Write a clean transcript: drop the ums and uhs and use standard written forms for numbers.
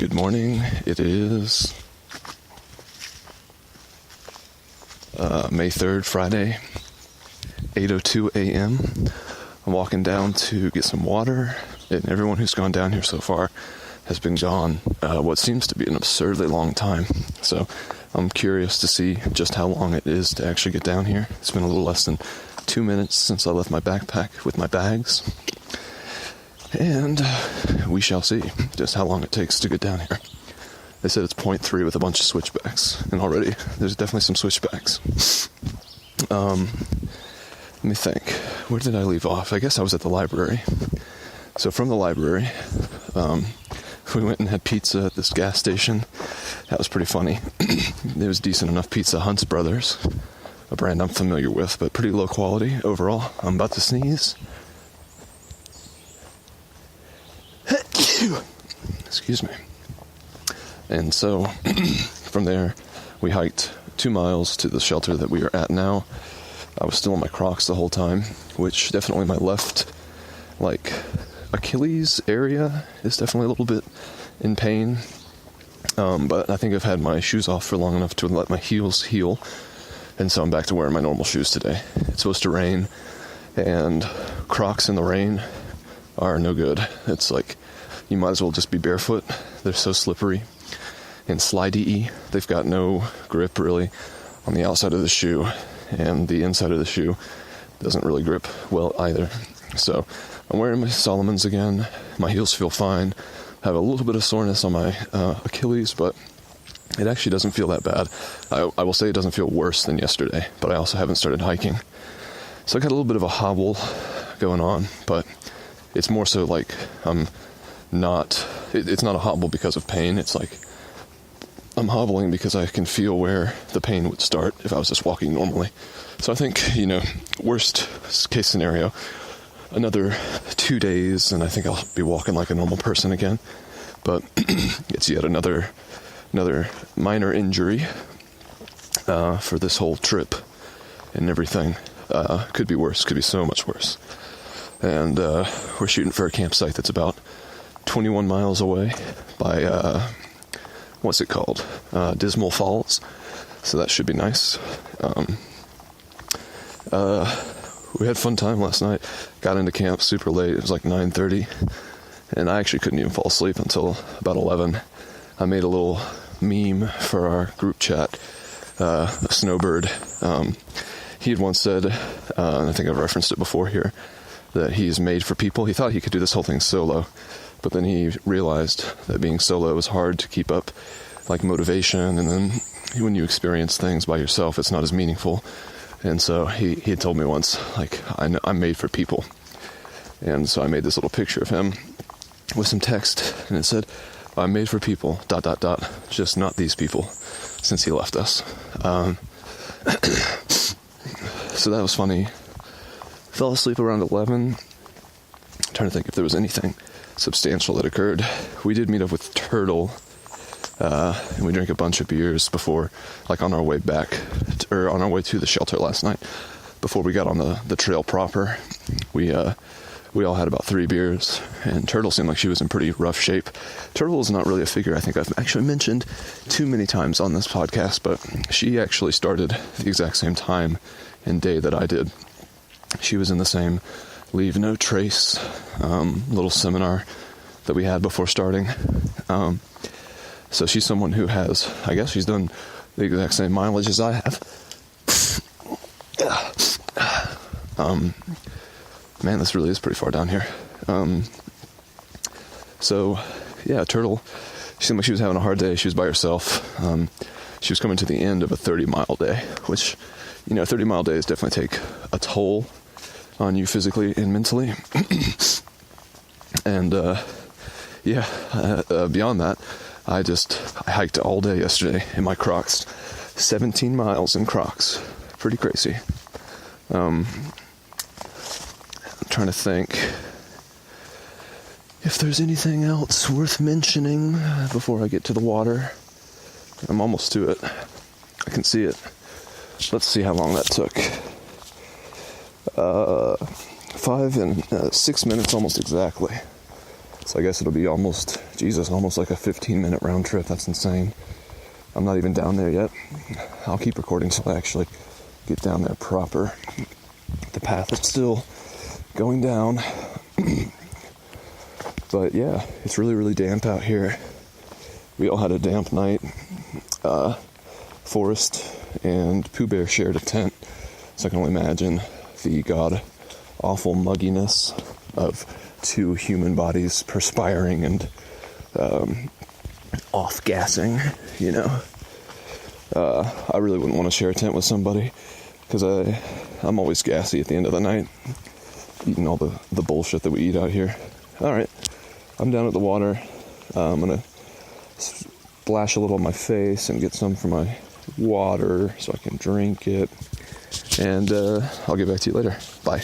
Good morning. It is May 3rd, Friday, 8:02 a.m. I'm walking down to get some water, and everyone who's gone down here so far has been gone what seems to be an absurdly long time. So I'm curious to see just how long it is to actually get down here. It's been a little less than 2 minutes since I left my backpack with my bags. And we shall see just how long it takes to get down here. They said it's 0.3 with a bunch of switchbacks, and already there's definitely some switchbacks. Let me think. Where did I leave off? I guess I was at the library. So from the library, we went and had pizza at this gas station. That was pretty funny. It was decent enough pizza. Hunt's Brothers, a brand I'm familiar with, but pretty low quality overall. I'm about to sneeze. Excuse me. And so from there we hiked 2 miles to the shelter that we are at now. I was still in my Crocs the whole time, which definitely my left Achilles area is definitely a little bit in pain. But I think I've had my shoes off for long enough to let my heels heal, and so I'm back to wearing my normal shoes today. It's supposed to rain, and Crocs in the rain are no good. It's like you might as well just be barefoot. They're so slippery and slidey-y. They've got no grip really on the outside of the shoe, and the inside of the shoe doesn't really grip well either. So I'm wearing my Solomons again. My heels feel fine. I have a little bit of soreness on my Achilles, but it actually doesn't feel that bad. I will say it doesn't feel worse than yesterday, but I also haven't started hiking. So I got a little bit of a hobble going on, but it's more so like it's not a hobble because of pain. It's like I'm hobbling because I can feel where the pain would start if I was just walking normally. So I think, worst case scenario, another 2 days and I think I'll be walking like a normal person again. But it's yet another minor injury for this whole trip and everything. Could be worse, could be so much worse. And we're shooting for a campsite that's about 21 miles away by, what's it called? Dismal Falls. So that should be nice. We had a fun time last night. Got into camp super late. It was like 9:30. And I actually couldn't even fall asleep until about 11. I made a little meme for our group chat, a snowbird. He had once said, and I think I've referenced it before here, that he's made for people. He thought he could do this whole thing solo, but then he realized that being solo is hard to keep up motivation, and then when you experience things by yourself, it's not as meaningful. And so he had told me once, I'm made for people. And so I made this little picture of him with some text, and it said, I'm made for people, ... just not these people, since he left us. So that was funny. Fell asleep around 11. I'm trying to think if there was anything substantial that occurred. We did meet up with Turtle, and we drank a bunch of beers before, on our way back, or on our way to the shelter last night, before we got on the trail proper. We all had about 3 beers, and Turtle seemed like she was in pretty rough shape. Turtle is not really a figure I think I've actually mentioned too many times on this podcast, but she actually started the exact same time and day that I did. She was in the same Leave No Trace little seminar that we had before starting. So she's someone who has, I guess she's done the exact same mileage as I have. Man, this really is pretty far down here. So, yeah, Turtle, she seemed like she was having a hard day. She was by herself. She was coming to the end of a 30-mile day, which, 30-mile days definitely take a toll on you physically and mentally. And, beyond that, I hiked all day yesterday in my Crocs. 17 miles in Crocs. Pretty crazy. I'm trying to think if there's anything else worth mentioning before I get to the water. I'm almost to it. I can see it. Let's see how long that took. 5 and 6 minutes almost exactly. So I guess it'll be almost like a 15-minute round trip. That's insane. I'm not even down there yet. I'll keep recording till I actually get down there proper. The path is still going down. But yeah, it's really, really damp out here. We all had a damp night. Forrest and Pooh Bear shared a tent, so I can only imagine the god-awful mugginess of two human bodies perspiring and off-gassing, you know. I really wouldn't want to share a tent with somebody, because I'm always gassy at the end of the night, eating all the bullshit that we eat out here. Alright, I'm down at the water. I'm going to splash a little on my face and get some for my water so I can drink it. And I'll get back to you later. Bye.